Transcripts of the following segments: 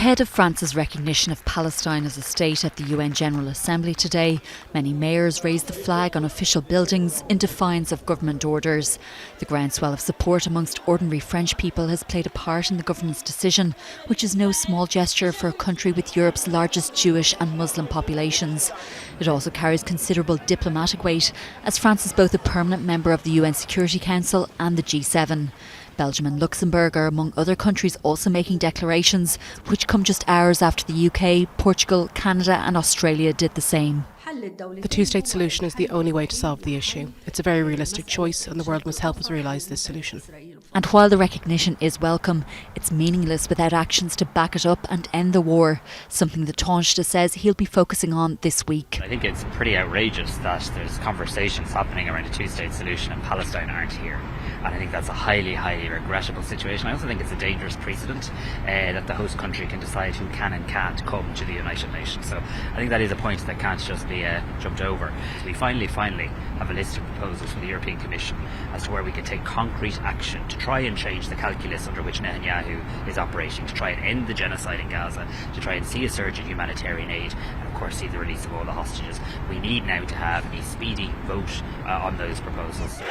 Ahead of France's recognition of Palestine as a state at the UN General Assembly today, many mayors raised the flag on official buildings in defiance of government orders. The groundswell of support amongst ordinary French people has played a part in the government's decision, which is no small gesture for a country with Europe's largest Jewish and Muslim populations. It also carries considerable diplomatic weight, as France is both a permanent member of the UN Security Council and the G7. Belgium and Luxembourg are among other countries also making declarations, which come just hours after the UK, Portugal, Canada and Australia did the same. The two-state solution is the only way to solve the issue. It's a very realistic choice and the world must help us realise this solution. And while the recognition is welcome, it's meaningless without actions to back it up and end the war, something that Tánaiste says he'll be focusing on this week. I think it's pretty outrageous that there's conversations happening around a two-state solution and Palestine aren't here. And I think that's a highly, highly regrettable situation. I also think it's a dangerous precedent that the host country can decide who can and can't come to the United Nations. So I think that is a point that can't just be jumped over. We finally have a list of proposals from the European Commission as to where we can take concrete action to try and change the calculus under which Netanyahu is operating, to try and end the genocide in Gaza, to try and see a surge in humanitarian aid, and of course see the release of all the hostages. We need now to have a speedy vote on those proposals.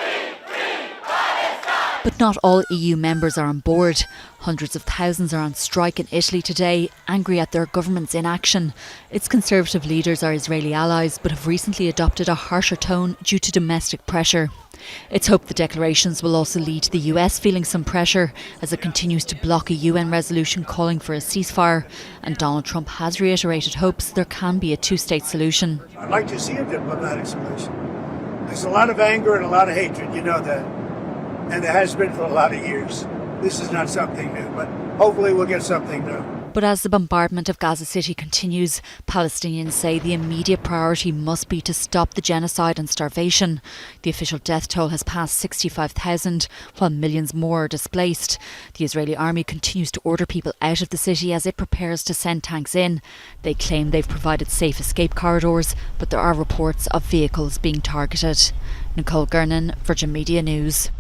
But not all EU members are on board. Hundreds of thousands are on strike in Italy today, angry at their government's inaction. Its conservative leaders are Israeli allies, but have recently adopted a harsher tone due to domestic pressure. It's hoped the declarations will also lead to the US feeling some pressure as it continues to block a UN resolution calling for a ceasefire. And Donald Trump has reiterated hopes there can be a two-state solution. I'd like to see a diplomatic solution. There's a lot of anger and a lot of hatred, you know that. And there has been for a lot of years. This is not something new, but hopefully we'll get something new. But as the bombardment of Gaza City continues, Palestinians say the immediate priority must be to stop the genocide and starvation. The official death toll has passed 65,000, while millions more are displaced. The Israeli army continues to order people out of the city as it prepares to send tanks in. They claim they've provided safe escape corridors, but there are reports of vehicles being targeted. Nicole Gernan, Virgin Media News.